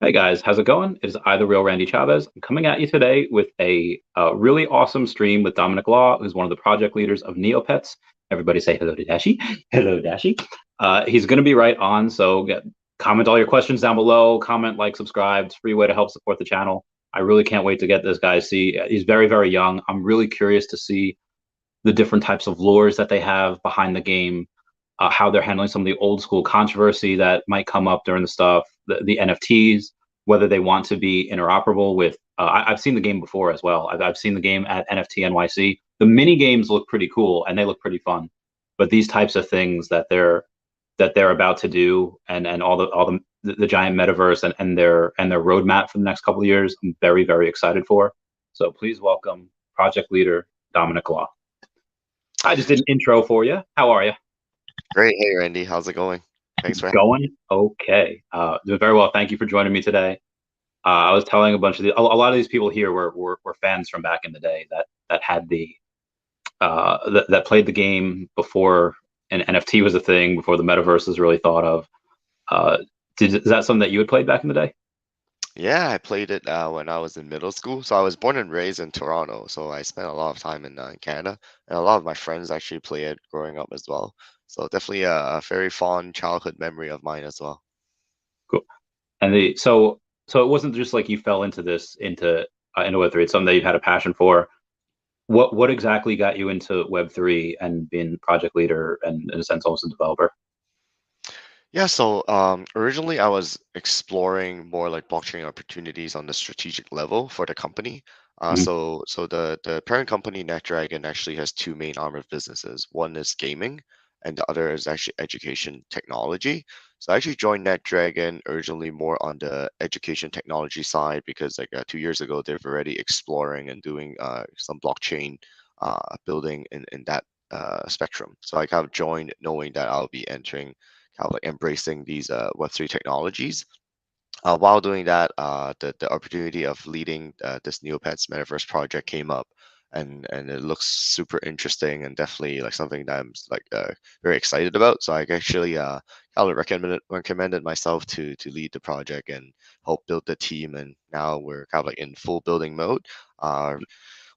Hey guys, how's it going? It is I, the real Randy Chavez. I'm coming at you today with a really awesome stream with Dominic Law, who's one of the project leaders of Neopets. Everybody say hello to Dashi. Hello, Dashi. He's going to be right on, so comment all your questions down below. Comment, like, subscribe. It's a free way to help support the channel. I really can't wait to get this guy see. He's very, very young. I'm really curious to see the different types of lures that they have behind the game, how they're handling some of the old school controversy that might come up during the stuff, the NFTs, whether they want to be interoperable with. I've seen the game before as well. I've seen the game at NFT NYC. The mini games look pretty cool and they look pretty fun, but these types of things that they're about to do, and all the giant metaverse and their roadmap for the next couple of years, I'm very, very excited for. So please welcome project leader Dominic Law. I just did an intro for you. How are you? Great. Hey, Randy. How's it going? Thanks for Going okay. Doing very well. Thank you for joining me today. I was telling a lot of these people here were fans from back in the day that had that played the game before an NFT was a thing, before the metaverse was really thought of. Uh, is that something that you had played back in the day? Yeah, I played it when I was in middle school. So I was born and raised in Toronto. So I spent a lot of time in Canada, and a lot of my friends actually play it growing up as well. So definitely a very fond childhood memory of mine as well. Cool. And so it wasn't just like you fell into into Web3. It's something that you've had a passion for. What exactly got you into Web3 and being project leader and in a sense almost a developer? Yeah, so originally I was exploring more like blockchain opportunities on the strategic level for the company. Mhm. So the parent company NetDragon actually has two main arm of businesses. One is gaming, and the other is actually education technology. So I actually joined NetDragon originally more on the education technology side because like 2 years ago they've already exploring and doing some blockchain building in that spectrum. So I kind of joined knowing that I'll be entering kind of like embracing these Web3 technologies. While doing that, the opportunity of leading this Neopets metaverse project came up, and it looks super interesting and definitely like something that I'm like very excited about. So I actually kind of recommended myself to lead the project and help build the team, and now we're kind of like in full building mode.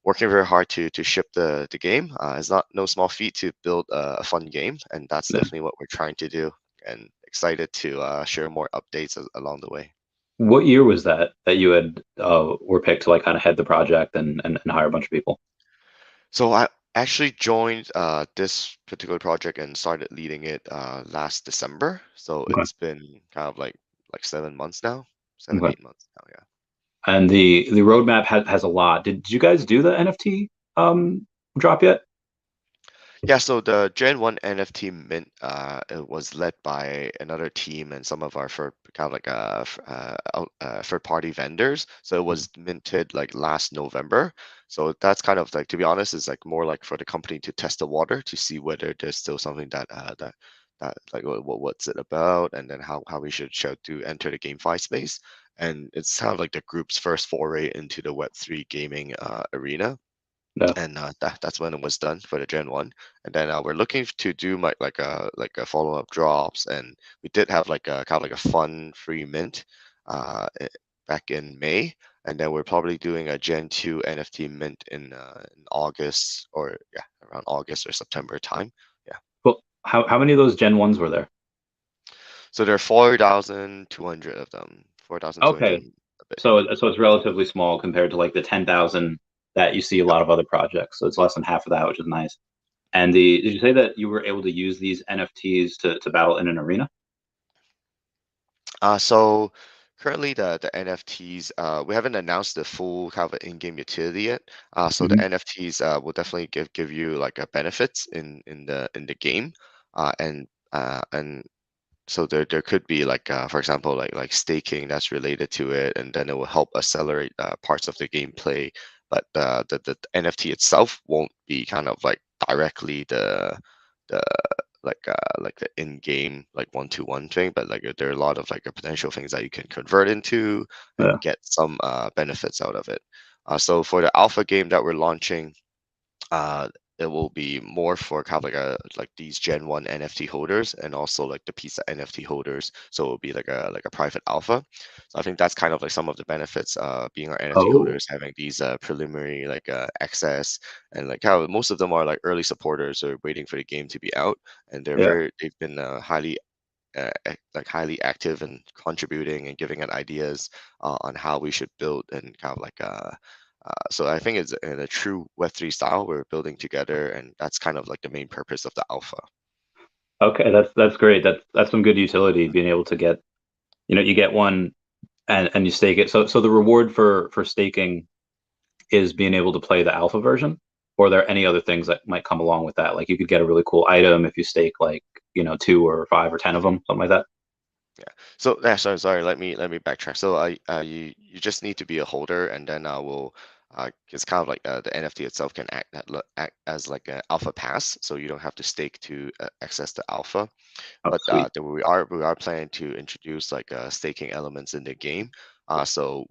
Working very hard to ship the game. It's not no small feat to build a fun game, and that's Yeah. definitely what we're trying to do. And excited to share more updates along the way. What year was that you had were picked to like kind of head the project and hire a bunch of people? So I actually joined this particular project and started leading it last December. So Okay. it's been kind of like 7 months now, seven, Okay. 8 months now. Yeah. And the roadmap has a lot. Did you guys do the NFT drop yet? Yeah, so the Gen 1 NFT mint it was led by another team and some of our kind of like third party vendors. So it was minted like last November. So that's kind of like, to be honest, is like more like for the company to test the water to see whether there's still something that like what's it about, and then how we should to enter the GameFi space. And it's kind of like the group's first foray into the Web3 gaming arena, No. and that's when it was done for the Gen 1. And then we're looking to do like a follow-up drops, and we did have like a kind of like a fun free mint back in May, and then we're probably doing a Gen 2 NFT mint in August, or yeah, around August or September time. Yeah. Well, how many of those Gen 1s were there? So there are 4,200 of them. 4,200 Okay. a bit, yeah. So it's relatively small compared to like the 10,000 that you see a lot of other projects. So it's less than half of that, which is nice. And did you say that you were able to use these NFTs to battle in an arena? So currently the NFTs, we haven't announced the full kind of in-game utility yet. So the Hmm. NFTs will definitely give you like a benefits in the game, and so there could be like for example like staking that's related to it, and then it will help accelerate parts of the gameplay. But the NFT itself won't be kind of like directly the like the in-game like one-to-one thing, but like there are a lot of like potential things that you can convert into Yeah. and get some benefits out of it. So for the alpha game that we're launching, it will be more for kind of like a like these Gen 1 NFT holders and also like the pizza NFT holders. So it'll be like a private alpha. So I think that's kind of like some of the benefits being our NFT Oh, holders, having these preliminary like access, and like how most of them are like early supporters who are waiting for the game to be out, and yeah. they've been like highly active and contributing and giving out ideas on how we should build and kind of like so I think it's in a true Web3 style we're building together, and that's kind of like the main purpose of the alpha. Okay, that's great. That's some good utility being able to get, you get one and you stake it. So the reward for staking is being able to play the alpha version, or are there any other things that might come along with that? Like you could get a really cool item if you stake like, two or five or 10 of them, something like that. Yeah. So yeah, sorry. Let me backtrack. So you just need to be a holder, and then will it's kind of like the NFT itself can act as like an alpha pass, so you don't have to stake to access the alpha. Oh, But sweet. we are planning to introduce like staking elements in the game. So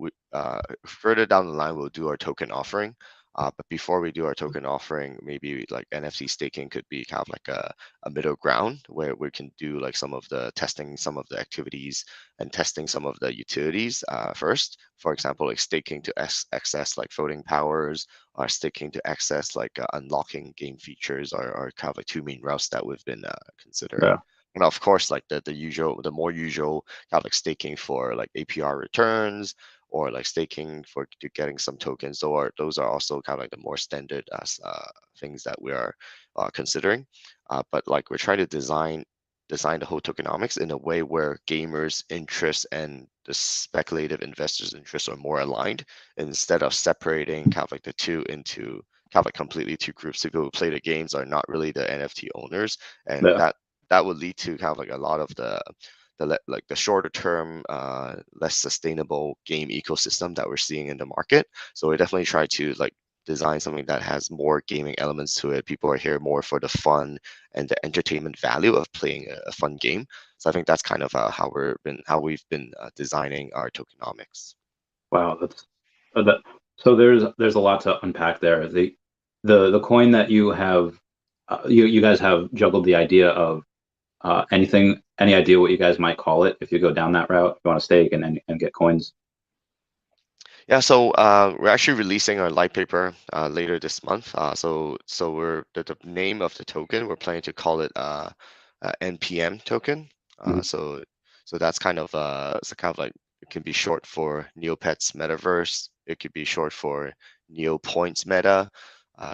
further down the line we'll do our token offering. But before we do our token offering, maybe like NFT staking could be kind of like a middle ground where we can do like some of the testing, some of the activities, and testing some of the utilities first. For example, like staking to access like voting powers, or staking to access like unlocking game features, are kind of like two main routes that we've been considering. Yeah. And of course, like the more usual kind of like staking for like APR returns, or like staking for to getting some tokens. Those are also kind of like the more standard as things that we are considering. But like we're trying to design the whole tokenomics in a way where gamers' interests and the speculative investors' interests are more aligned, instead of separating kind of like the two into kind of like completely two groups. People who play the games are not really the NFT owners, and Yeah. that would lead to kind of like a lot of like the shorter term, less sustainable game ecosystem that we're seeing in the market. So we definitely try to like design something that has more gaming elements to it. People are here more for the fun and the entertainment value of playing a fun game. So I think that's kind of how we've been designing our tokenomics. Wow. That. So there's a lot to unpack there. The coin that you have, you guys have juggled the idea of any idea what you guys might call it if you go down that route? If you want to stake and get coins. Yeah, so we're actually releasing our light paper later this month. So the name of the token we're planning to call it NPM token. Mhm. So that's kind of like it can be short for Neopets Metaverse. It could be short for Neopoints Meta.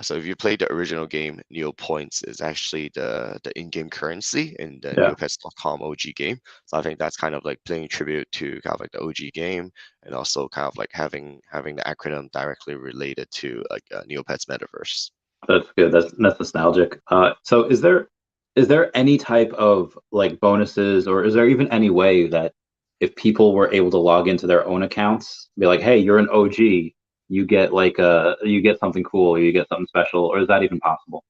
So if you played the original game, Neopoints is actually the in-game currency in the Yeah, Neopets.com OG game. So I think that's kind of like paying tribute to kind of like the OG game, and also kind of like having the acronym directly related to like Neopets Metaverse. that's good. That's nostalgic. So is there any type of like bonuses, or is there even any way that if people were able to log into their own accounts, be like, hey, you're an OG, you get something cool, you get something special, or is that even possible?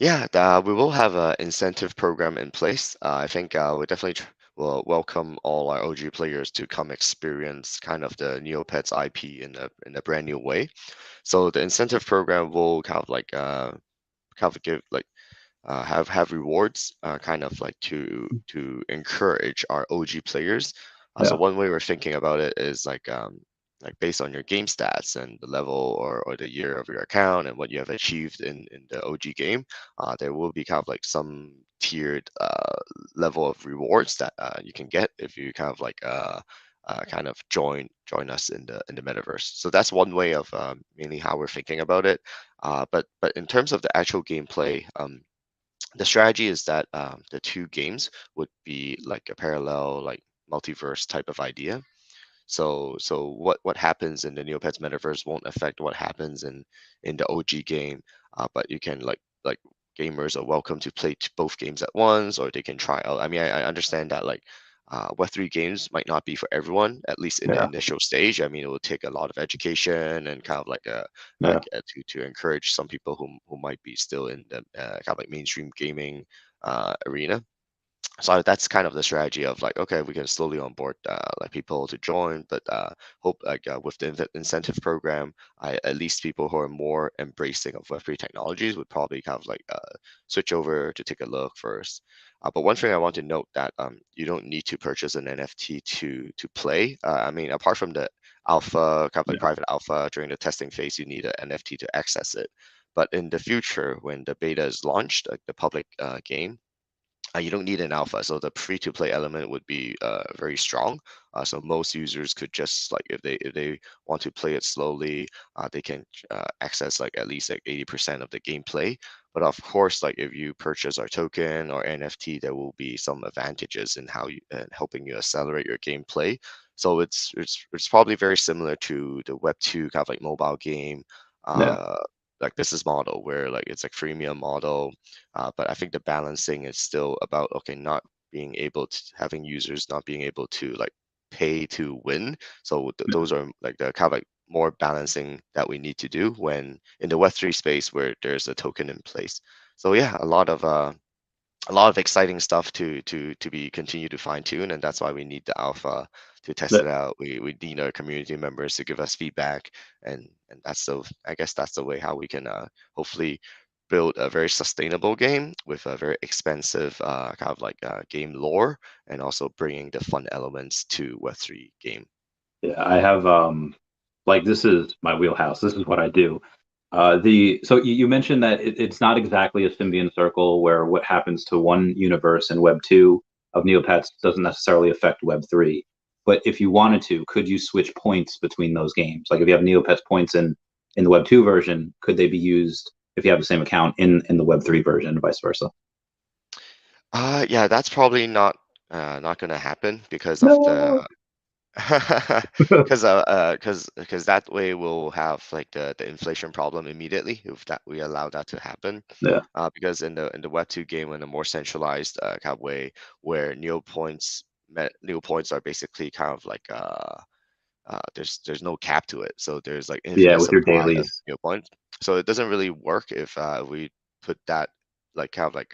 Yeah, we will have an incentive program in place. I think we definitely will welcome all our OG players to come experience kind of the Neopets IP in a brand new way. So the incentive program will kind of give like have rewards kind of like to encourage our OG players. So Yeah, one way we're thinking about it is like based on your game stats and the level or the year of your account and what you have achieved in the OG game, there will be kind of like some tiered level of rewards that you can get if you kind of like kind of join us in the metaverse. So that's one way of mainly how we're thinking about it. But in terms of the actual gameplay, the strategy is that the two games would be like a parallel, like multiverse type of idea. So what happens in the Neopets metaverse won't affect what happens in the OG game, but you can like gamers are welcome to play both games at once, or they can try out. I mean, I understand that like Web3 games might not be for everyone, at least in the yeah, initial stage. I mean, it will take a lot of education and kind of like yeah. to encourage some people who might be still in the kind of like mainstream gaming arena. So that's kind of the strategy of like, okay, we can slowly onboard like people to join, but hope like with the incentive program, at least people who are more embracing of Web3 technologies would probably kind of like switch over to take a look first. But one thing I want to note that you don't need to purchase an NFT to play. I mean, apart from the alpha, kind of like Yeah. private alpha during the testing phase, you need an NFT to access it. But in the future, when the beta is launched, like the public game, you don't need an alpha, so the free-to-play element would be very strong. So most users could just like if they want to play it slowly, they can access like at least like 80% of the gameplay. But of course, like if you purchase our token or NFT, there will be some advantages in how you helping you accelerate your gameplay. So it's probably very similar to the Web2 kind of like mobile game. Yeah. Uh, like business model where like it's like freemium model, but I think the balancing is still about okay, not being able to having users not being able to like pay to win. So those are like the kind of like more balancing that we need to do when in the Web3 space where there's a token in place. So yeah, a lot of exciting stuff to be continue to fine tune, and that's why we need the alpha to test Yeah. it out. We need our community members to give us feedback, and that's the I guess that's the way how we can hopefully build a very sustainable game with a very expensive kind of like game lore, and also bringing the fun elements to Web3 game. Yeah, I have like this is my wheelhouse. This is what I do. The so you mentioned that it's not exactly a Symbian circle where what happens to one universe in Web 2 of Neopets doesn't necessarily affect Web 3. But if you wanted to, could you switch points between those games? Like if you have Neopets points in the Web 2 version, could they be used if you have the same account in the Web 3 version, and vice versa? Yeah, that's probably not gonna happen because of the No. because that way we'll have like the inflation problem immediately if that we allow that to happen. Yeah. Because in the Web2 game, in a more centralized kind of way, where neo points are basically kind of like there's no cap to it, so there's like Yeah, infinite with your supply of dailies. neo points. So it doesn't really work if we put that like kind of like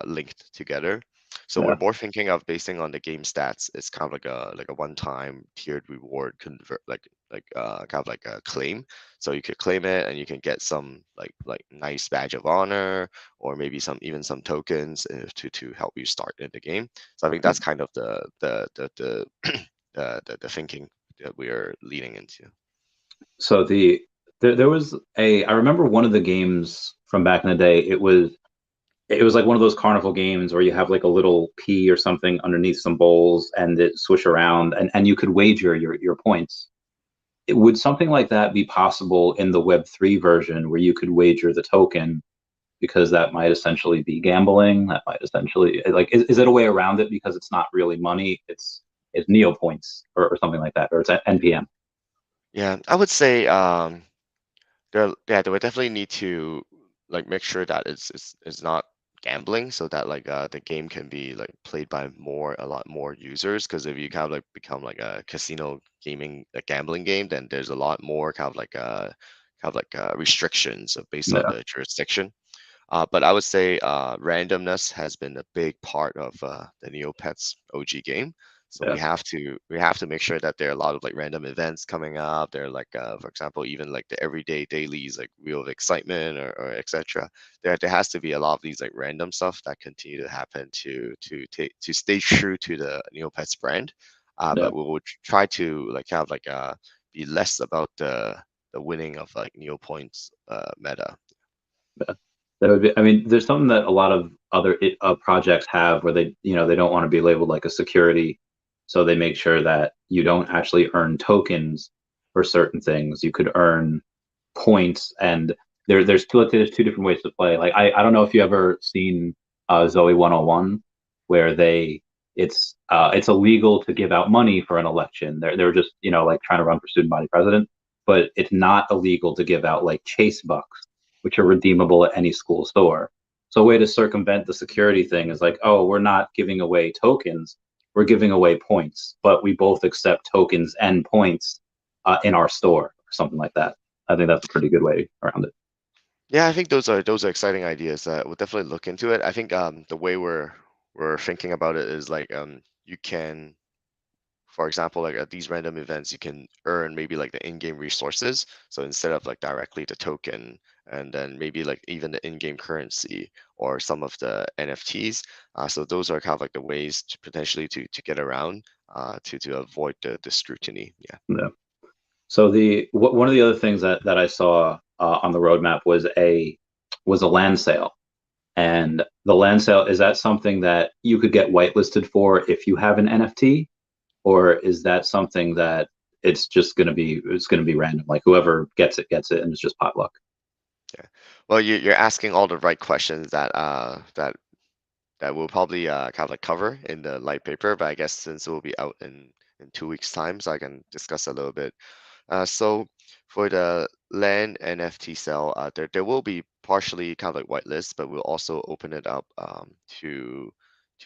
linked together. So we're Yeah. more thinking of basing on the game stats. It's kind of like a one-time tiered reward convert kind of like a claim. So you could claim it and you can get some like nice badge of honor or maybe some even some tokens to help you start in the game. So I think that's kind of the thinking that we are leading into. So there was a I remember one of the games from back in the day. It was like one of those carnival games where you have like a little pea or something underneath some bowls and it swish around and you could wager your points. Would something like that be possible in the Web3 version where you could wager the token because that might essentially be gambling? That might essentially like is it a way around it because it's not really money? It's neo points or something like that, or it's NPM. Yeah, I would say they would definitely need to like make sure that it's not gambling so that like the game can be like played by a lot more users because if you kind of like become like a casino gaming a gambling game then there's a lot more kind of like restrictions based on Yeah, the jurisdiction. But I would say randomness has been a big part of the Neopets OG game. So yeah, we have to make sure that there are a lot of like random events coming up. There are like for example even like the everyday dailies like Wheel of Excitement or etc. There has to be a lot of these like random stuff that continue to happen to stay true to the Neopets brand. yeah, But we will try to like kind of like be less about the winning of like Neo points meta. yeah. That would be. I mean, there's something that a lot of other projects have where they don't want to be labeled like a security, so they make sure that you don't actually earn tokens for certain things. You could earn points, and there's two different ways to play. Like I don't know if you ever seen Zoe 101, where it's illegal to give out money for an election. They're just like trying to run for student body president, but it's not illegal to give out like chase bucks, which are redeemable at any school store. So a way to circumvent the security thing is like, oh, we're not giving away tokens, we're giving away points, but we both accept tokens and points in our store or something like that. I think that's a pretty good way around it. Yeah, I think those are exciting ideas. We'll definitely look into it. I think the way we're we're thinking about it is like you can, for example, like at these random events, you can earn maybe like the in-game resources. So instead of like directly the token, and then maybe like even the in-game currency or some of the NFTs. So those are kind of like the ways to potentially to get around to avoid the scrutiny. Yeah. Yeah. So one of the other things that I saw on the roadmap was a land sale. And the land sale, is that something that you could get whitelisted for if you have an NFT, or is that something that it's gonna be random, like whoever gets it, and it's just potluck? Yeah. Well, you're asking all the right questions that we'll probably kind of like cover in the light paper, but I guess since it will be out in 2 weeks' time, so I can discuss a little bit. So for the land NFT sale, there will be partially kind of like whitelist, but we'll also open it up to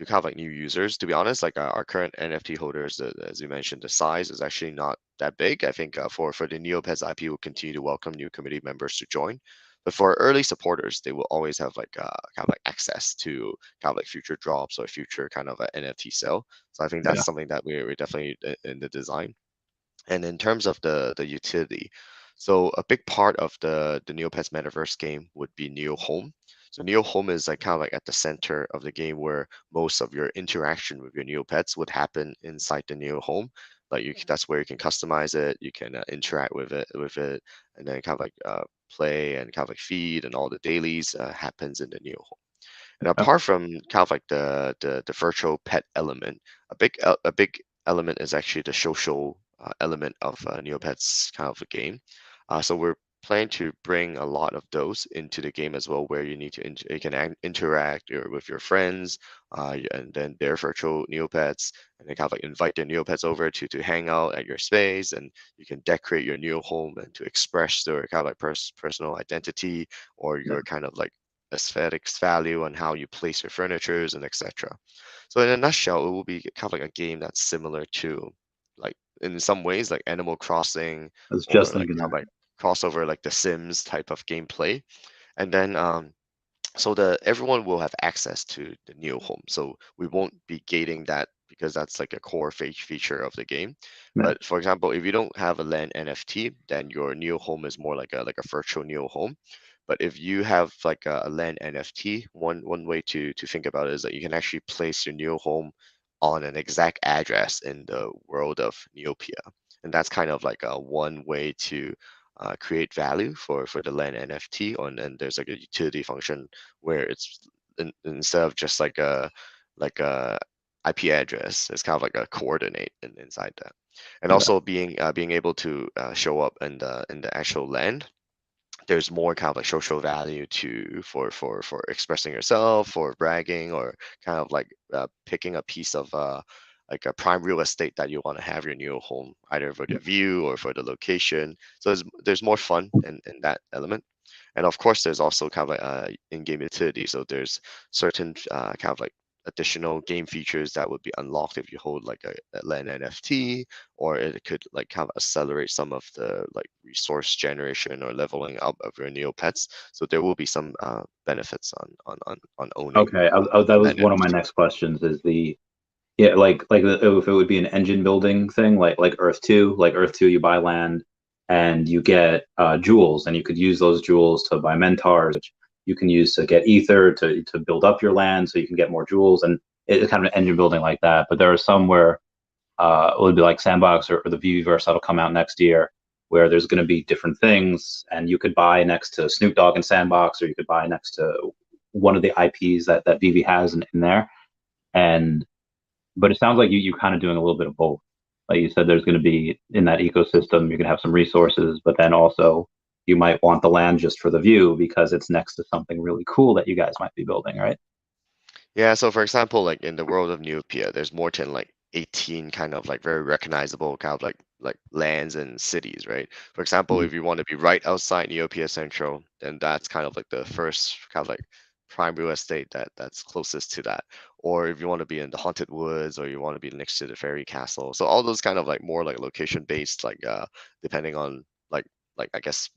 kind of like new users. To be honest, like our current NFT holders, as you mentioned, the size is actually not that big. I think for the Neopets IP, we'll continue to welcome new committee members to join. But for early supporters, they will always have like kind of like access to kind of like future drops or future kind of NFT sale. So I think that's Yeah, something that we're definitely in the design. And in terms of the utility, so a big part of the Neopets Metaverse game would be Neo Home. So Neo Home is like kind of like at the center of the game where most of your interaction with your Neopets would happen inside the Neo Home. Like that's where you can customize it, you can interact with it, and then kind of like play and kind of like feed and all the dailies happens in the Neo Home. And yeah, apart from kind of like the virtual pet element, a big element is actually the social element of Neopets kind of a game. So we're planning to bring a lot of those into the game as well, where you need to you can interact with your friends, and then their virtual Neopets, and then kind of like invite their Neopets over to hang out at your space, and you can decorate your Neo home and to express their kind of like personal identity or yeah. your kind of like aesthetics value on how you place your furnitures and etc. So in a nutshell, it will be kind of like a game that's similar to, like in some ways, like Animal Crossing I was or just like thinking kind of that. like crossover like The Sims type of gameplay. And then so the everyone will have access to the Neo Home. So we won't be gating that because that's like a core feature of the game. Yeah, But for example, if you don't have a land NFT, then your Neo Home is more like a virtual Neo Home. But if you have like a land NFT, one way to think about it is that you can actually place your Neo Home on an exact address in the world of Neopia. And that's kind of like a one way to create value for the land NFT. And there's like a utility function where it's instead of just like a IP address, it's kind of like a coordinate inside that. And yeah. also being able to show up in the actual land, there's more kind of like social value to for expressing yourself, for bragging, or kind of like picking a piece of like a prime real estate that you want to have your new home, either for the view or for the location. So there's more fun in that element. And of course, there's also kind of like in-game utility. So there's certain kind of like additional game features that would be unlocked if you hold like a land NFT, or it could like kind of accelerate some of the like resource generation or leveling up of your Neopets. So there will be some benefits on owning Okay, that was land one of my NFT. next questions. Is the Yeah, if it would be an engine building thing, like Earth Two, you buy land and you get jewels, and you could use those jewels to buy mentors, which you can use to get ether to build up your land, so you can get more jewels, and it's kind of an engine building like that. But there are some where it would be like Sandbox or the Veveverse that'll come out next year, where there's going to be different things, and you could buy next to Snoop Dogg and Sandbox, or you could buy next to one of the IPs that Veve has in there, and but it sounds like you're kind of doing a little bit of both. Like you said, there's going to be in that ecosystem, you're going to have some resources, but then also you might want the land just for the view because it's next to something really cool that you guys might be building, right? Yeah, so for example, like in the world of Neopia, there's more than like 18 kind of like very recognizable kind of like lands and cities, right? For example, Mhm. if you want to be right outside Neopia Central, then that's kind of like the first kind of like prime real estate that's closest to that. Or if you want to be in the Haunted Woods, or you want to be next to the Fairy Castle. So all those kind of like more like location based, like depending on like I guess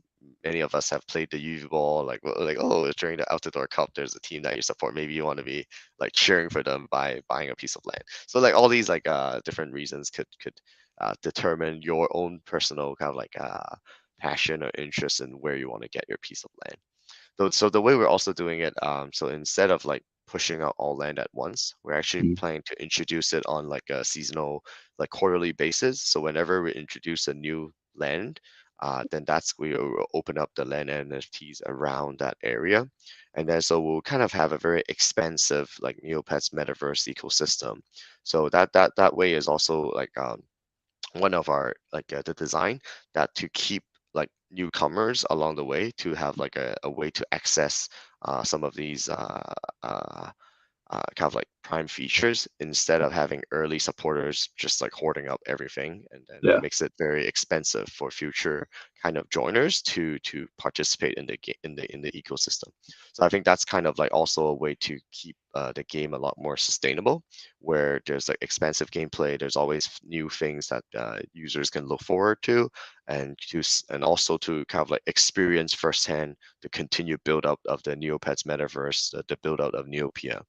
many of us have played the UV ball, like oh, during the Altidore Cup, there's a team that you support. Maybe you want to be like cheering for them by buying a piece of land. So like all these like different reasons could determine your own personal kind of like passion or interest in where you want to get your piece of land. So the way we're also doing it, so instead of like pushing out all land at once, we're actually Mhm. planning to introduce it on like a seasonal, like quarterly basis. So whenever we introduce a new land, then that's we will open up the land NFTs around that area, and then so we'll kind of have a very expansive like Neopets metaverse ecosystem. So that way is also like one of our like the design that to keep like newcomers along the way to have like a way to access some of these kind of like prime features instead of having early supporters just like hoarding up everything, and then it Yeah. makes it very expensive for future kind of joiners to participate in the in the ecosystem. So I think that's kind of like also a way to keep the game a lot more sustainable, where there's like expansive gameplay, there's always new things that users can look forward to, and and also to kind of like experience firsthand the continued build up of the Neopets metaverse, the build out of Neopia.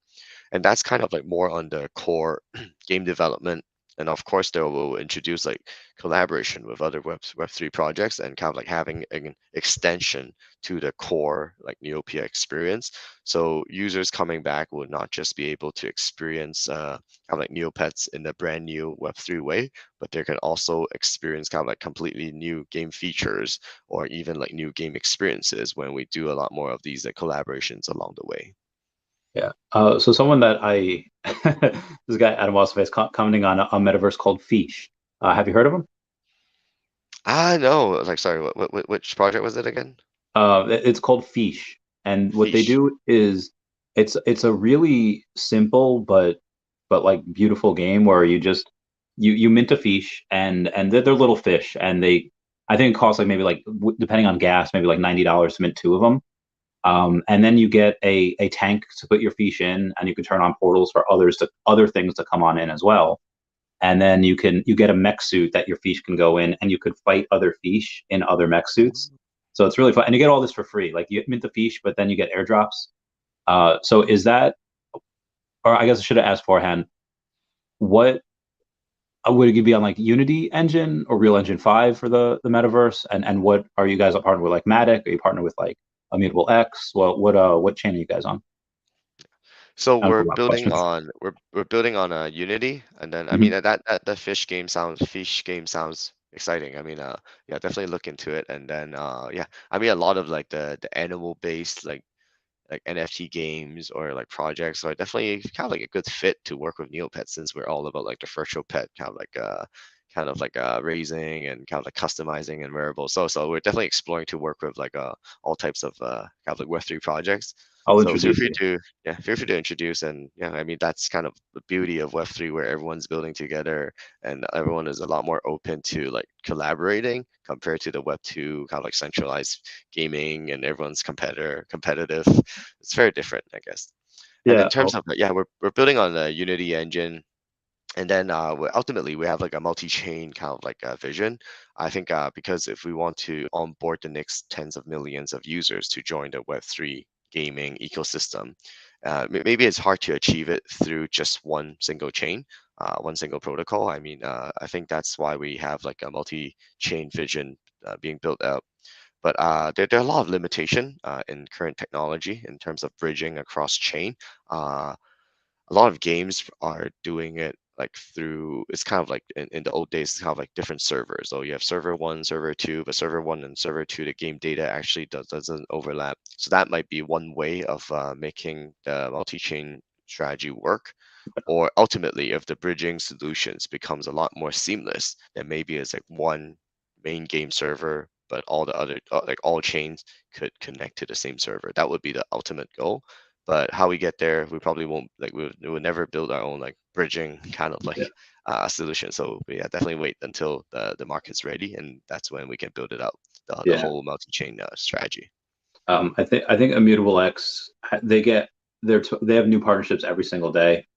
And that's kind of like more on the core game development. And of course, they will introduce like collaboration with other Web3 projects and kind of like having an extension to the core like Neopia experience. So users coming back will not just be able to experience kind of like Neopets in a brand new Web3 way, but they can also experience kind of like completely new game features or even like new game experiences when we do a lot more of these like collaborations along the way. Yeah. So someone that I, this guy Adam Wasserface commenting on a metaverse called Fish. Have you heard of him? No, like sorry, which project was it again? It's called Fish, and what they Fish. do is it's a really simple but like beautiful game where you just you mint a fish and they're little fish and they I think it costs like maybe like depending on gas maybe like $90 to mint two of them. And then you get a tank to put your fish in, and you can turn on portals for other things to come on in as well. And then you get a mech suit that your fish can go in, and you could fight other fish in other mech suits. So it's really fun, and you get all this for free. Like you mint the fish, but then you get airdrops. So is that, or I guess I should have asked beforehand, what would it be on like Unity engine or Real Engine 5 for the metaverse? And what are you guys partnered with like Matic? Are you partnered with like Immutable X? What chain are you guys on? So That was a lot of questions. we're building on Unity, and then I mean Mhm. that the fish game sounds exciting. I mean yeah, definitely look into it, and then yeah, I mean a lot of like the animal based like NFT games or like projects are definitely kind of like a good fit to work with Neopets, since we're all about like the virtual pet kind of like raising and kind of like customizing and wearables. So we're definitely exploring to work with like all types of kind of like Web3 projects. I'll So feel introduce free you. to yeah, feel free to introduce, and yeah, I mean that's kind of the beauty of Web3, where everyone's building together and everyone is a lot more open to like collaborating compared to the Web2 kind of like centralized gaming and everyone's competitive. It's very different, I guess. And in Yeah. terms of yeah, we're building on the Unity engine, and then ultimately we have like a multi-chain kind of like vision. I think because if we want to onboard the next tens of millions of users to join the Web3 gaming ecosystem, maybe it's hard to achieve it through just one single chain, one single protocol. I mean, I think that's why we have like a multi-chain vision being built out. But there are a lot of limitation in current technology in terms of bridging across chain. Uh, a lot of games are doing it like through, it's kind of like in the old days, it's kind of like different servers. So you have server one, server two, but server one and server two, the game data actually doesn't overlap. So that might be one way of making the multi-chain strategy work. Or ultimately, if the bridging solutions becomes a lot more seamless, then maybe it's like one main game server, but all the other like all chains could connect to the same server. That would be the ultimate goal. But how we get there, we probably won't like we would never build our own like bridging kind of Yeah. like solution. So yeah, definitely wait until the market's ready, and that's when we can build it out, the Yeah. whole multi-chain strategy. I think Immutable X they have new partnerships every single day.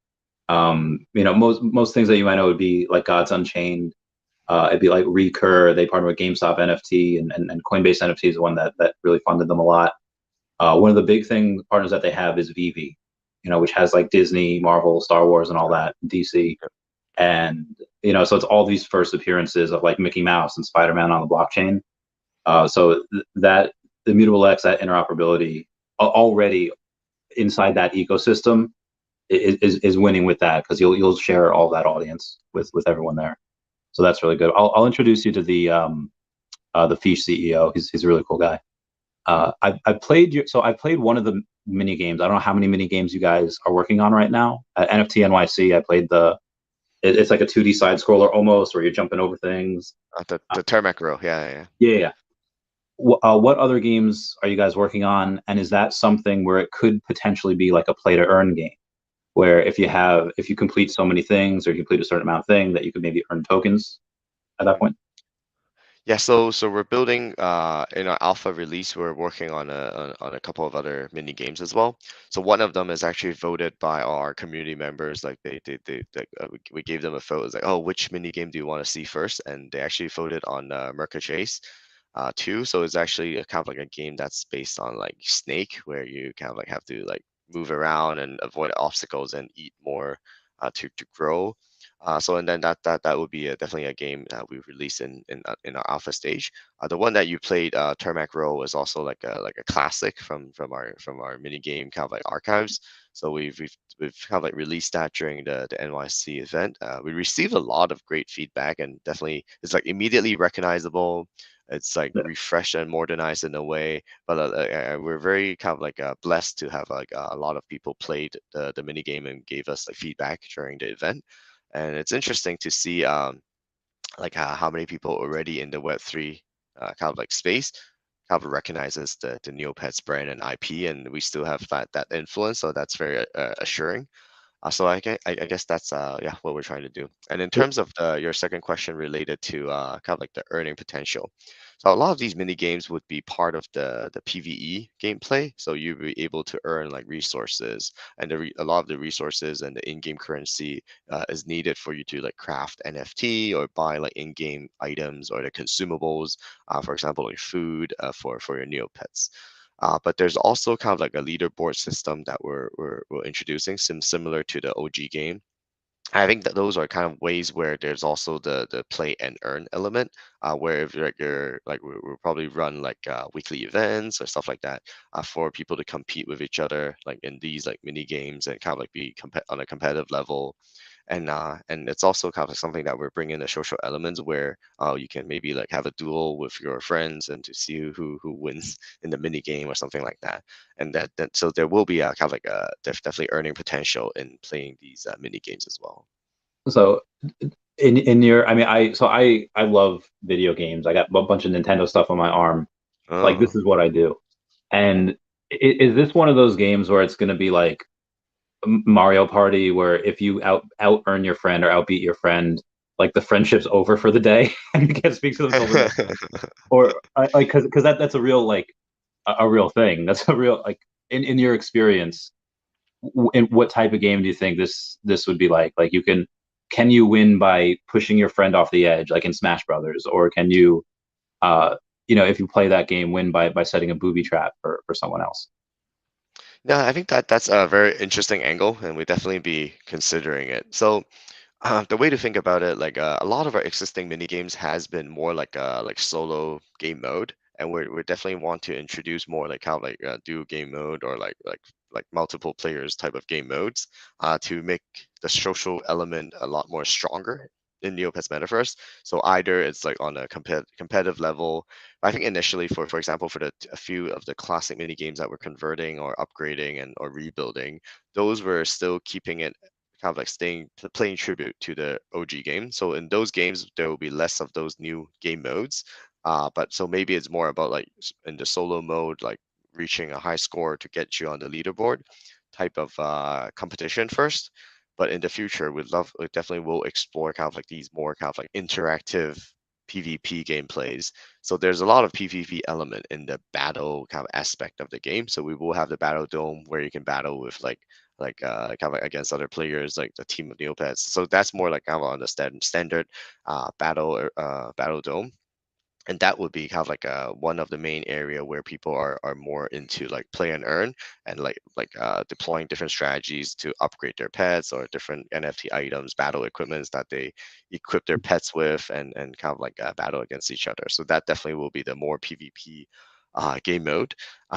Most things that you might know would be like Gods Unchained. It'd be like Recur. They partner with GameStop NFT, and Coinbase NFT is the one that really funded them a lot. One of the big thing partners that they have is veve, which has like Disney, Marvel, Star Wars, and all that, DC. Yep. And so it's all these first appearances of like Mickey Mouse and Spider-Man on the blockchain. So that the Immutable X, that interoperability already inside that ecosystem is winning with that, because you'll share all that audience with everyone there. So that's really good. I'll introduce you to the Fish CEO. He's a really cool guy. I played one of the mini games. I don't know how many mini games you guys are working on right now. At NFT NYC, I played it's like a 2D side scroller almost, where you're jumping over things. The Termac row, yeah. Yeah. What other games are you guys working on? And is that something where it could potentially be like a play to earn game, where if you complete so many things, or you complete a certain amount of thing, that you could maybe earn tokens at that point? Yeah, so we're building in our alpha release, we're working on a couple of other mini games as well. So one of them is actually voted by our community members. Like we gave them a vote. It's like, oh, which mini game do you want to see first? And they actually voted on Merca Chase 2. So it's actually a kind of like a game that's based on like Snake, where you kind of like have to like move around and avoid obstacles and eat more to grow. So and then that would be definitely a game that we release in our alpha stage. The one that you played, Termac Row, is also like a classic from our mini game kind of like archives. So we've kind of like released that during the NYC event. We received a lot of great feedback, and definitely it's like immediately recognizable. It's like Yeah. refreshed and modernized in a way, but we're very kind of like blessed to have like a lot of people played the mini game and gave us like feedback during the event. And it's interesting to see like how many people already in the Web3 kind of like space kind of recognizes the Neopets brand and IP, and we still have that influence. So that's very assuring. So I guess that's yeah, what we're trying to do. And in terms of your second question related to kind of like the earning potential, so a lot of these mini games would be part of the PVE gameplay. So you'd be able to earn like resources, and a lot of the resources and the in-game currency is needed for you to like craft NFT or buy like in-game items or the consumables, for example, like food for your Neopets. But there's also kind of like a leaderboard system that we're introducing, similar to the OG game. I think that those are kind of ways where there's also the play and earn element, where if you're like we'll probably run like weekly events or stuff like that for people to compete with each other, like in these like mini games, and kind of like be on a competitive level. And it's also kind of something that we're bringing the social elements, where you can maybe like have a duel with your friends and to see who wins in the mini game or something like that. And that so there will be a kind of like a definitely earning potential in playing these mini games as well. So in your, I mean, I love video games. I got a bunch of Nintendo stuff on my arm. Like, Oh. this is what I do. And is this one of those games where it's going to be like Mario Party, where if you out earn your friend or outbeat your friend, like the friendship's over for the day, and you can't speak to them until the next day? Or like, because that's a real, like, a real thing. That's a real, like, in your experience, in what type of game do you think this would be like? Like, can you win by pushing your friend off the edge, like in Smash Brothers, or can you, uh, if you play that game, win by setting a booby trap for someone else? Yeah, I think that's a very interesting angle, and we definitely be considering it. So the way to think about it, like a lot of our existing mini games has been more like solo game mode, and we definitely want to introduce more like kind of like duo game mode, or like multiple players type of game modes, to make the social element a lot more stronger in Neopets Metaverse. So either it's like on a competitive level. I think initially, for example, for a few of the classic mini games that we're converting or upgrading and or rebuilding, those were still keeping it kind of like playing tribute to the OG game. So in those games, there will be less of those new game modes. But so maybe it's more about like in the solo mode, like reaching a high score to get you on the leaderboard type of competition first. But in the future, we definitely will explore kind of like these more kind of like interactive PvP gameplays. So there's a lot of PvP element in the battle kind of aspect of the game. So we will have the battle dome where you can battle with like kind of against other players like the team of Neopets. So that's more like kind of on the standard battle dome, and that would be kind of like one of the main area where people are more into like play and earn, and deploying different strategies to upgrade their pets or different NFT items, battle equipments that they equip their pets with, and kind of like battle against each other. So that definitely will be the more PvP game mode.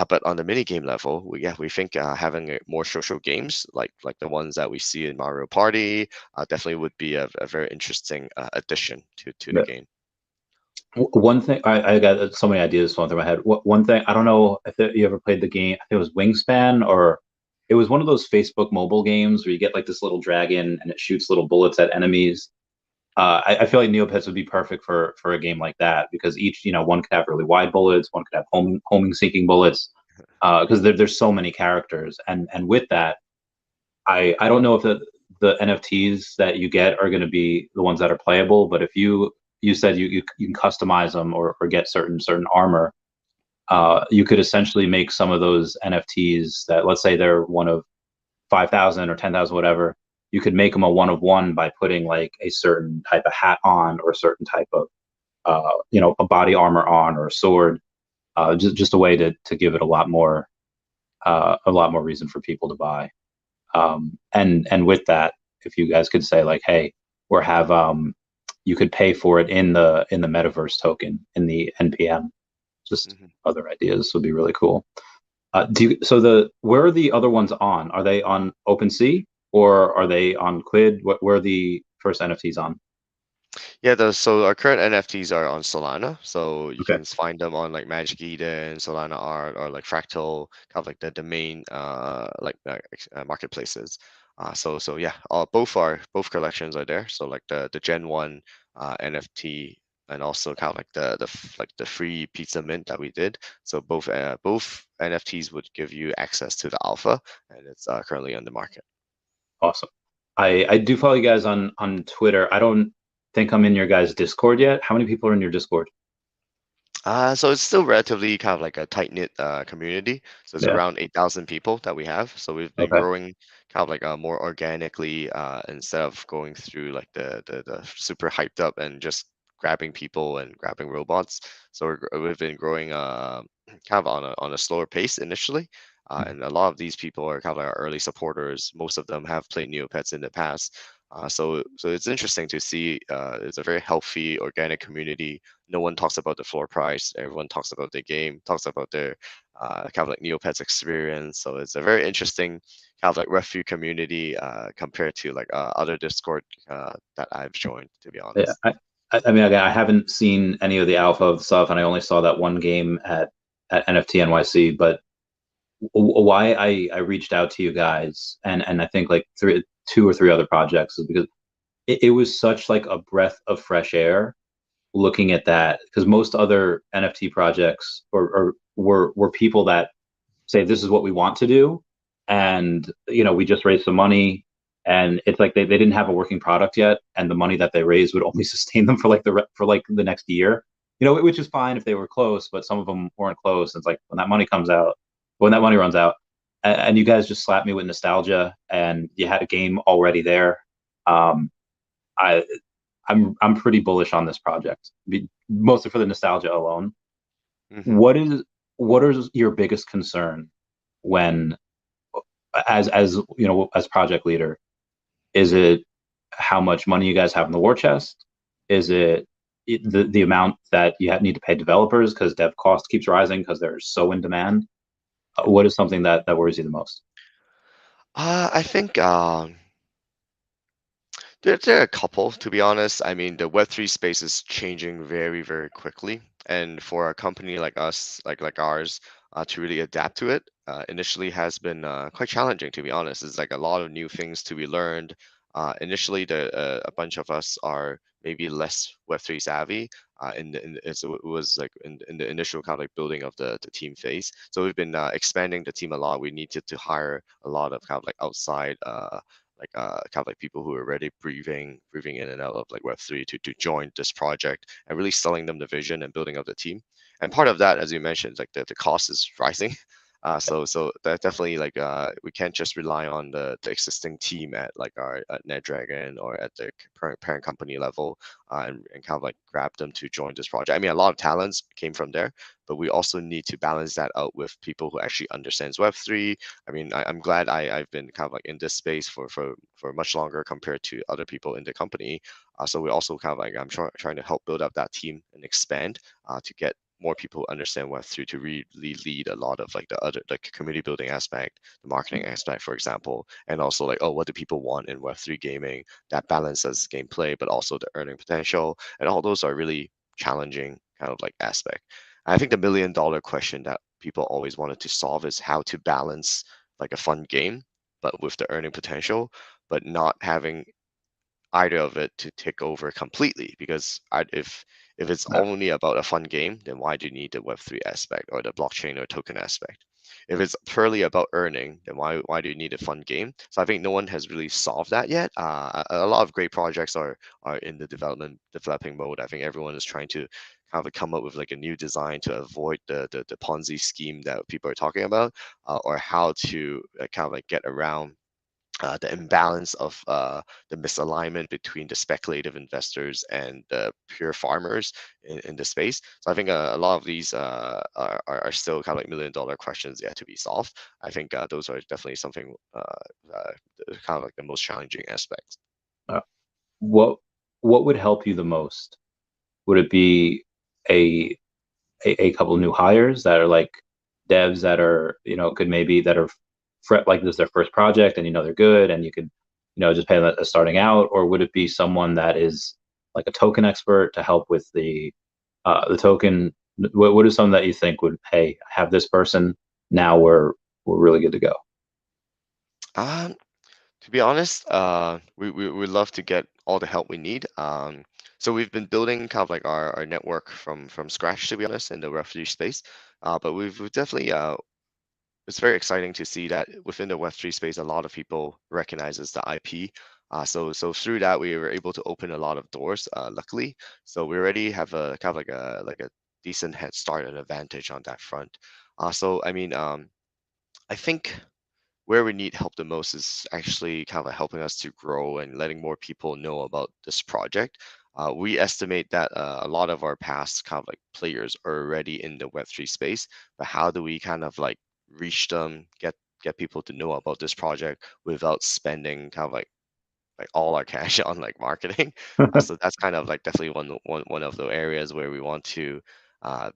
But on the mini game level, we think having more social games like the ones that we see in Mario Party definitely would be a very interesting addition to the game. One thing I got so many ideas flowing through my head. One thing I don't know if you ever played the game. I think it was Wingspan, or it was one of those Facebook mobile games where you get like this little dragon and it shoots little bullets at enemies. I feel like Neopets would be perfect for a game like that because each one could have really wide bullets, one could have homing seeking bullets, because there's so many characters, and with that, I don't know if the NFTs that you get are going to be the ones that are playable, but if you said you can customize them or get certain armor, you could essentially make some of those NFTs that, let's say they're one of 5,000 or 10,000, whatever. You could make them a one of one by putting like a certain type of hat on or a certain type of a body armor on or a sword. Just a way to give it a lot more reason for people to buy. And with that, if you guys could say like, hey, we're have you could pay for it in the metaverse token in the NPM. Just Mhm. other ideas would be really cool. Where are the other ones on? Are they on OpenSea or are they on Quid? Where are the first NFTs on? Yeah, so our current NFTs are on Solana, so you Okay, can find them on like Magic Eden, Solana Art, or like Fractal, kind of like the main marketplaces. So yeah, both collections are there. So like the Gen 1 NFT, and also kind of like the free pizza mint that we did. So both NFTs would give you access to the alpha, and it's currently on the market. awesome. I do follow you guys on Twitter. I don't think I'm in your guys' Discord yet. How many people are in your Discord? So it's still relatively kind of like a tight-knit community. So it's Yeah. around 8,000 people that we have. So we've been Okay. growing kind of like more organically instead of going through like the super hyped up and just grabbing people and grabbing robots. So we've been growing kind of on a slower pace initially. And a lot of these people are kind of like our early supporters. Most of them have played Neopets in the past. So it's interesting to see. It's a very healthy, organic community. No one talks about the floor price. Everyone talks about the game, talks about their kind of like Neopets experience. So it's a very interesting kind of like refu community compared to like other Discord that I've joined, to be Yeah. honest. I mean, again, I haven't seen any of the alpha of the stuff, and I only saw that one game at NFT NYC. But why I reached out to you guys, and I think like two or three other projects, is because it was such like a breath of fresh air looking at that, because most other NFT projects were people that say this is what we want to do, and we just raised some money, and it's like they didn't have a working product yet, and the money that they raised would only sustain them for like the next year, which is fine if they were close, but some of them weren't close. And it's like when that money runs out, and you guys just slapped me with nostalgia, and you had a game already there. um I I'm pretty bullish on this project, mostly for the nostalgia alone. Hmm. What is your biggest concern when, as project leader? Is it how much money you guys have in the war chest? Is it the amount that you need to pay developers because dev cost keeps rising because they're so in demand? What is something that worries you the most? I think there are a couple, to be honest. I mean, the Web3 space is changing very, very quickly. And for a company like us, like ours, to really adapt to it, initially has been quite challenging, to be honest. It's like a lot of new things to be learned. Initially, a bunch of us are maybe less Web3 savvy. So it was like in the initial kind of like building of the team phase. So we've been expanding the team a lot. We needed to hire a lot of kind of like outside kind of like people who are already breathing in and out of like Web3 to join this project and really selling them the vision and building up the team. And part of that, as you mentioned, like the cost is rising. So that definitely like we can't just rely on the existing team at like our at NetDragon or at the parent company level, and kind of like grab them to join this project. I mean, a lot of talents came from there, but we also need to balance that out with people who actually understands Web3. I mean, I'm glad I've been kind of like in this space for much longer compared to other people in the company. So we also kind of like trying to help build up that team and expand to get more people understand Web3 to really lead a lot of like the other like community building aspect, the marketing aspect, for example, and also like, oh, what do people want in Web3 gaming that balances gameplay, but also the earning potential, and all those are really challenging kind of like aspect. I think the $1 million question that people always wanted to solve is how to balance like a fun game, but with the earning potential, but not having either of it to take over completely. Because if it's Yeah. only about a fun game, then why do you need the Web3 aspect or the blockchain or token aspect? If it's purely about earning, then why do you need a fun game? So I think no one has really solved that yet. A lot of great projects are in the developing mode. I think everyone is trying to kind of come up with like a new design to avoid the Ponzi scheme that people are talking about, or how to kind of like get around the imbalance of the misalignment between the speculative investors and the pure farmers in the space. So I think a lot of these are still kind of like $1 million questions yet to be solved. I think those are definitely something kind of like the most challenging aspects. Uh, what what would help you the most? Would it be a a couple of new hires that are like devs that are, could maybe that are like this is their first project and they're good and you could, just pay them as starting out? Or would it be someone that is like a token expert to help with the token? What is something that you think would, hey, have this person, now we're really good to go? Um, to be honest, we love to get all the help we need. So we've been building kind of like our network from scratch, to be honest, in the Web3 space. But we've definitely it's very exciting to see that within the Web3 space, a lot of people recognizes the IP. So through that, we were able to open a lot of doors, luckily. So we already have a kind of like a decent head start and advantage on that front. So I mean, I think where we need help the most is actually kind of helping us to grow and letting more people know about this project. We estimate that a lot of our past kind of like players are already in the Web3 space, but how do we kind of like reach them, get people to know about this project without spending kind of like all our cash on like marketing? So that's kind of like definitely one of the areas where we want to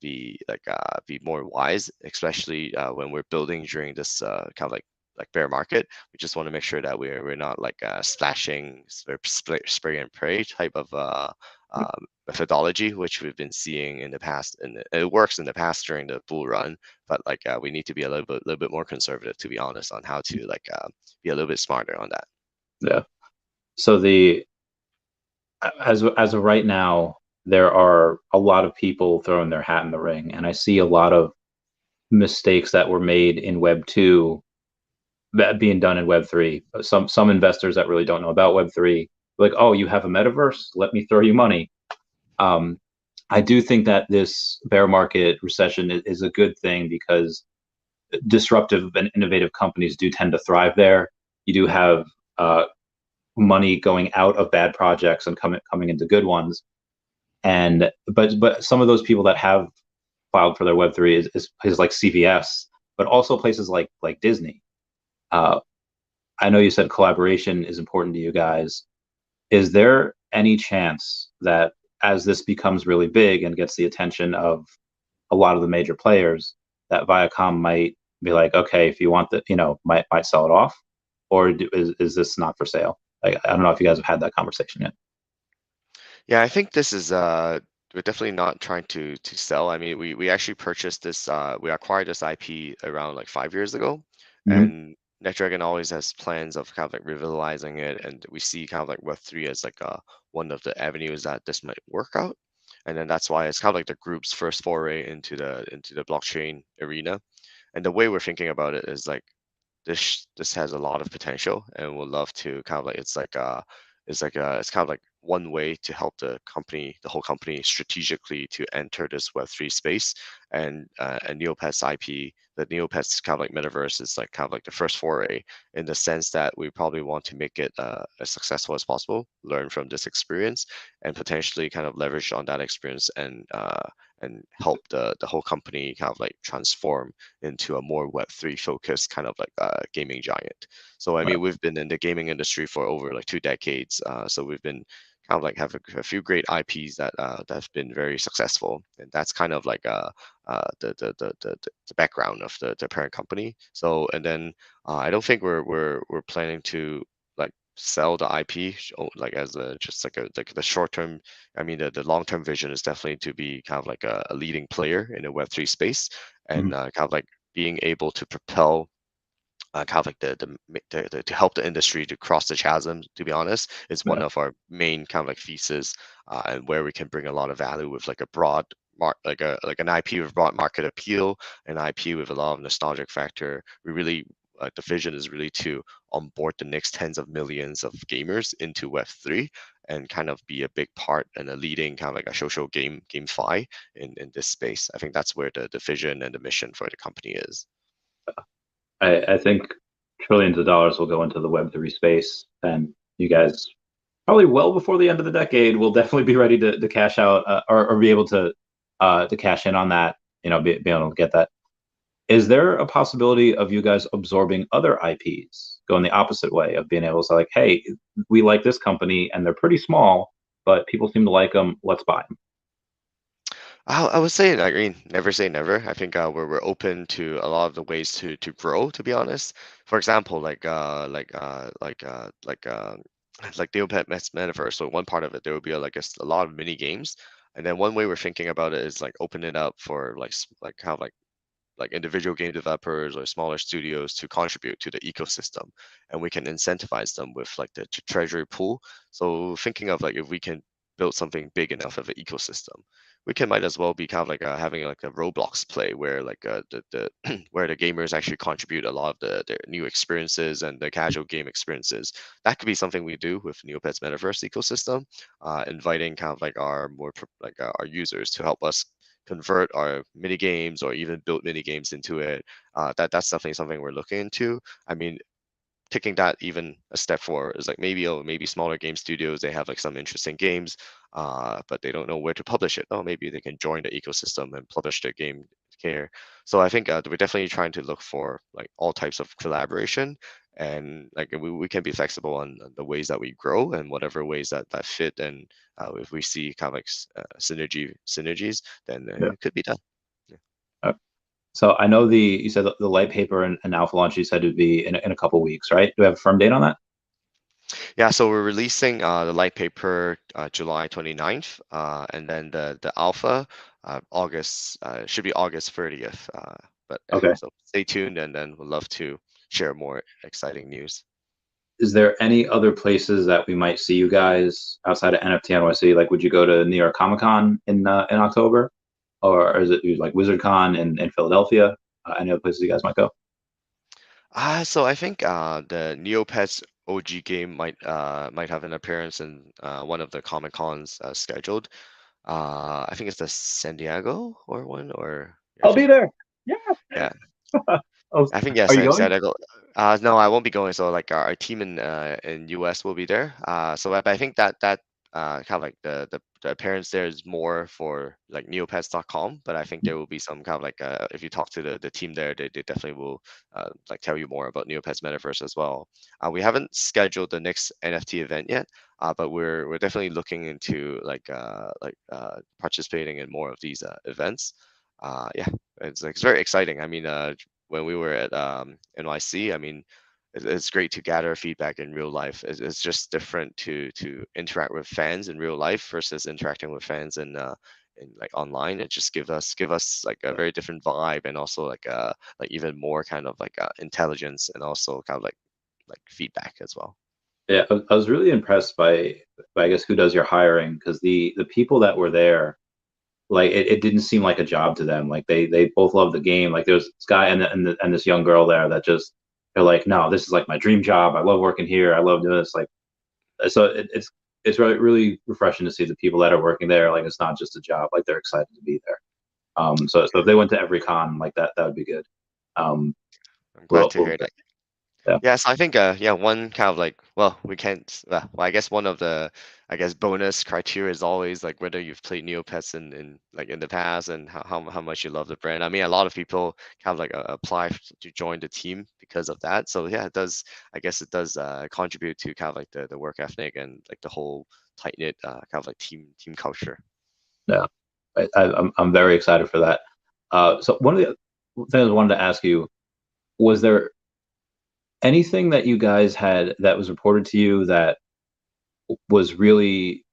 be more wise, especially when we're building during this kind of like bear market. We just want to make sure that we're not like splashing spray and pray type of methodology, which we've been seeing in the past, and it works in the past during the bull run. But like we need to be a little bit more conservative, to be honest, on how to like be a little bit smarter on that. Yeah. So the as of right now, there are a lot of people throwing their hat in the ring, and I see a lot of mistakes that were made in Web 2 that being done in Web 3. Some investors that really don't know about Web 3, like, oh, you have a metaverse, let me throw you money. Um, I do think that this bear market recession is a good thing because disruptive and innovative companies do tend to thrive there. You do have money going out of bad projects and coming into good ones. And but some of those people that have filed for their Web3 is like CVS, but also places like Disney. Uh, I know you said collaboration is important to you guys. Is there any chance that as this becomes really big and gets the attention of a lot of the major players, that Viacom might be like, okay, if you want the, might sell it off, or is this not for sale? Like, I don't know if you guys have had that conversation yet. Yeah, I think this is we're definitely not trying to sell. I mean, we actually purchased this we acquired this IP around like 5 years ago, Hmm. and NetDragon always has plans of kind of like revitalizing it, and we see kind of like Web3 as like one of the avenues that this might work out. And then that's why it's kind of like the group's first foray into the blockchain arena. And the way we're thinking about it is like this has a lot of potential, and we'll love to kind of like it's kind of like one way to help the whole company strategically to enter this Web3 space. and Neopets IP. The Neopets kind of like metaverse is like kind of like the first foray in the sense that we probably want to make it as successful as possible, learn from this experience, and potentially kind of leverage on that experience and help the whole company kind of like transform into a more Web3 focused kind of like gaming giant. So I Right. mean, we've been in the gaming industry for over like 2 decades. So we've been kind of like have a few great IPs that's been very successful, and that's kind of like the background of the parent company. So and then I don't think we're planning to like sell the IP like as a just like the short term. I mean the long term vision is definitely to be kind of like a leading player in the Web3 space and Mhm. kind of like being able to propel kind of like to help the industry to cross the chasm. To be honest, is one Yeah. of our main kind of like thesis, and where we can bring a lot of value with like a broad like an IP with broad market appeal, an IP with a lot of nostalgic factor. We really the vision is really to onboard the next tens of millions of gamers into Web3 and kind of be a big part and a leading kind of like a social GameFi in this space. I think that's where the vision and the mission for the company is. I think trillions of dollars will go into the Web3 space, and you guys probably well before the end of the decade will definitely be ready to cash out or be able to cash in on that. Be able to get that. Is there a possibility of you guys absorbing other IPs, going the opposite way of being able to say like, hey, we like this company and they're pretty small, but people seem to like them. Let's buy them. I would say, I mean, never say never. I think we're open to a lot of the ways to grow. To be honest, for example, like Neopet Metaverse. So one part of it, there will be a lot of mini games, and then one way we're thinking about it is like open it up for like kind of like individual game developers or smaller studios to contribute to the ecosystem, and we can incentivize them with like the treasury pool. So thinking of like if we can build something big enough of an ecosystem, we can might as well be kind of like having like a Roblox play where like the where the gamers actually contribute a lot of their new experiences and the casual game experiences. That could be something we do with Neopets Metaverse ecosystem, inviting kind of like our users to help us convert our mini games or even build mini games into it. That's definitely something we're looking into. I mean, taking that even a step forward is like maybe smaller game studios, they have like some interesting games, but they don't know where to publish it. Oh, maybe they can join the ecosystem and publish their game here. So I think we're definitely trying to look for like all types of collaboration, and like we can be flexible on the ways that we grow and whatever ways that fit. And if we see kind of like synergies, then Yeah. it could be done. Yeah. So I know you said the light paper and alpha launch you said would be in a couple weeks, right? Do we have a firm date on that? Yeah, so we're releasing the light paper July 29th, and then the alpha August should be August 30th. But yeah, Okay. so stay tuned, and then we'll love to share more exciting news. Is there any other places that we might see you guys outside of NFT NYC? Like, would you go to New York Comic Con in October, or is it like WizardCon in Philadelphia? Any other places you guys might go? So I think the Neopets OG game might have an appearance in one of the Comic Cons scheduled. I think it's the San Diego or one, or I I'll be think there. Yeah. yeah. Oh, I think yes, are you San going? Diego. No, I won't be going. So like our team in US will be there. But I think that kind of like the appearance there is more for like neopets.com. But I think there will be some kind of like if you talk to the team there, they definitely will like tell you more about Neopets Metaverse as well. We haven't scheduled the next NFT event yet, but we're definitely looking into participating in more of these events. Yeah, it's very exciting. I mean, when we were at NYC, I mean, it's great to gather feedback in real life. It's just different to interact with fans in real life versus interacting with fans in like online. It just give us like a very different vibe, and also like even more kind of like intelligence, and also kind of like feedback as well. Yeah, I was really impressed by I guess who does your hiring because the people that were there like it didn't seem like a job to them. Like they both love the game. Like there's this guy and this young girl there that just they're like, no, this is like my dream job. I love working here. I love doing this. Like so it's really refreshing to see the people that are working there. Like it's not just a job. Like they're excited to be there. So if they went to every con like that, that would be good. Um, I'm glad to well, hear that. yeah, Yeah, so I think yeah, one kind of like well, we can't well, I guess one of the I guess bonus criteria is always like whether you've played Neopets in like in the past and how much you love the brand. I mean, a lot of people kind of like apply to join the team because of that. So yeah, it does I guess it does contribute to kind of like the work ethic and like the whole tight knit kind of like team culture. yeah. I'm very excited for that. So one of the things I wanted to ask you was there anything that you guys had that was reported to you that was really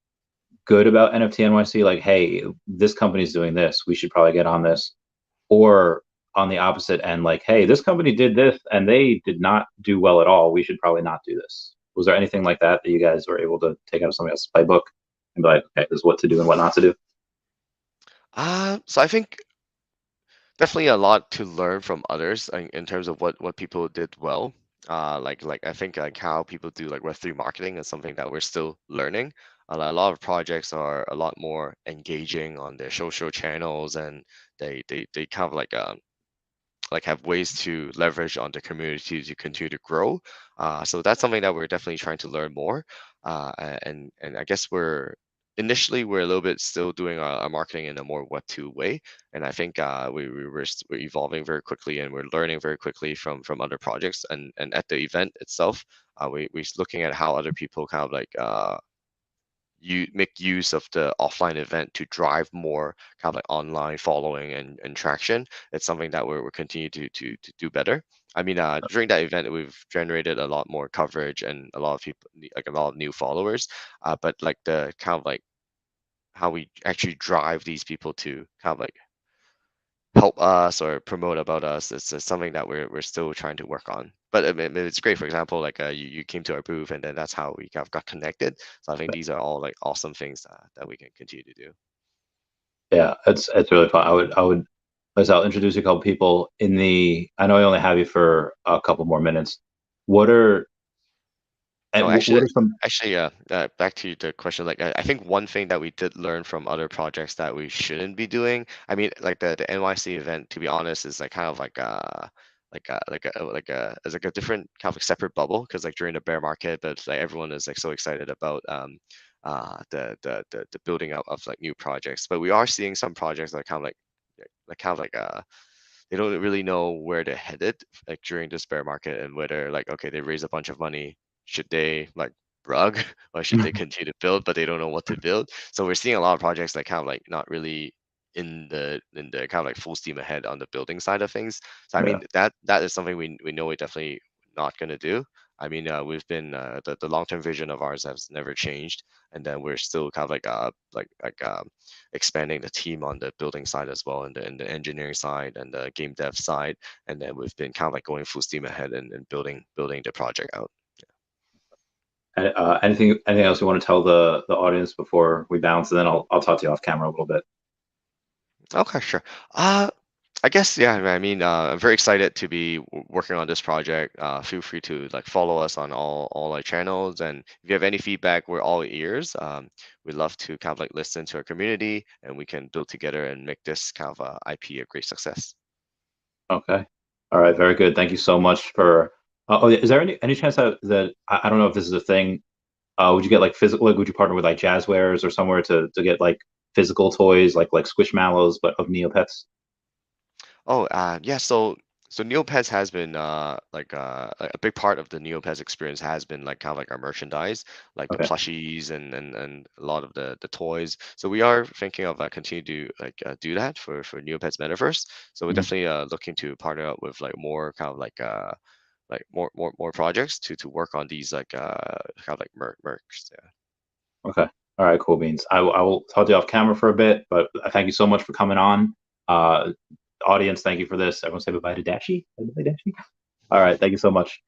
good about NFT NYC? Like, hey, this company's doing this, we should probably get on this. Or on the opposite end, like, hey, this company did this and they did not do well at all. We should probably not do this. Was there anything like that that you guys were able to take out of somebody else's playbook and be like, okay, this is what to do and what not to do? So I think definitely a lot to learn from others in terms of what people did well. Like I think like how people do like Web3 marketing is something that we're still learning. A lot of projects are a lot more engaging on their social channels, and they kind of like have ways to leverage on the community to continue to grow. So that's something that we're definitely trying to learn more. And I guess we're a little bit still doing our marketing in a more Web2 way. And I think we're evolving very quickly and we're learning very quickly from other projects. And at the event itself, we're looking at how other people kind of like you make use of the offline event to drive more kind of like online following and traction. It's something that we're continue to do better. I mean, during that event, we've generated a lot more coverage and a lot of people, like a lot of new followers. But like the kind of like how we actually drive these people to kind of like help us or promote about us. It's something that we're still trying to work on. But I mean, it's great. For example, like you came to our booth, and then that's how we kind of got connected. So I think these are all like awesome things that we can continue to do. Yeah, it's really fun. I would Liz, I'll introduce you a couple people in the. I know I only have you for a couple more minutes. What are No, what are some? back to the question. Like, I think one thing that we did learn from other projects that we shouldn't be doing. I mean, like the NYC event, to be honest, is like kind of like a different kind of like separate bubble because like during the bear market, but like everyone is like so excited about the building out of like new projects. But we are seeing some projects that are kind of like kind of like they don't really know where they're headed like during this bear market and whether like okay they raise a bunch of money, should they like rug or should they continue to build, but they don't know what to build. So we're seeing a lot of projects like kind of like not really in the kind of like full steam ahead on the building side of things. So I Yeah, mean that is something we know we're definitely not going to do. I mean, we've been the long-term vision of ours has never changed, and then we're still kind of like expanding the team on the building side as well, and the engineering side and the game dev side, and then we've been kind of like going full steam ahead and building the project out. anything else you want to tell the audience before we bounce, and then I'll talk to you off camera a little bit. Okay, sure. Uh, I guess yeah. I mean, I'm very excited to be working on this project. Feel free to like follow us on all our channels, and if you have any feedback, we're all ears. We'd love to kind of like listen to our community, and we can build together and make this kind of IP a great success. Okay. All right. Very good. Thank you so much for. Oh, yeah, is there any chance that I don't know if this is a thing? Would you get like physical? Like, would you partner with like Jazzwares or somewhere to get like physical toys like Squishmallows but of Neopets? Oh, yeah. So Neopets has been a big part of the Neopets experience has been like kind of like our merchandise, like the Okay. plushies and a lot of the toys. So we are thinking of continue to like do that for Neopets Metaverse. So we're Mhm. definitely looking to partner up with like more kind of like more projects to work on these like kind of like mercs. Yeah. Okay. All right. Cool beans. I will talk to you off camera for a bit, but thank you so much for coming on. Uh, Audience, thank you for this. Everyone say bye bye to Dashi. Bye bye, Dashi. All right. Thank you so much.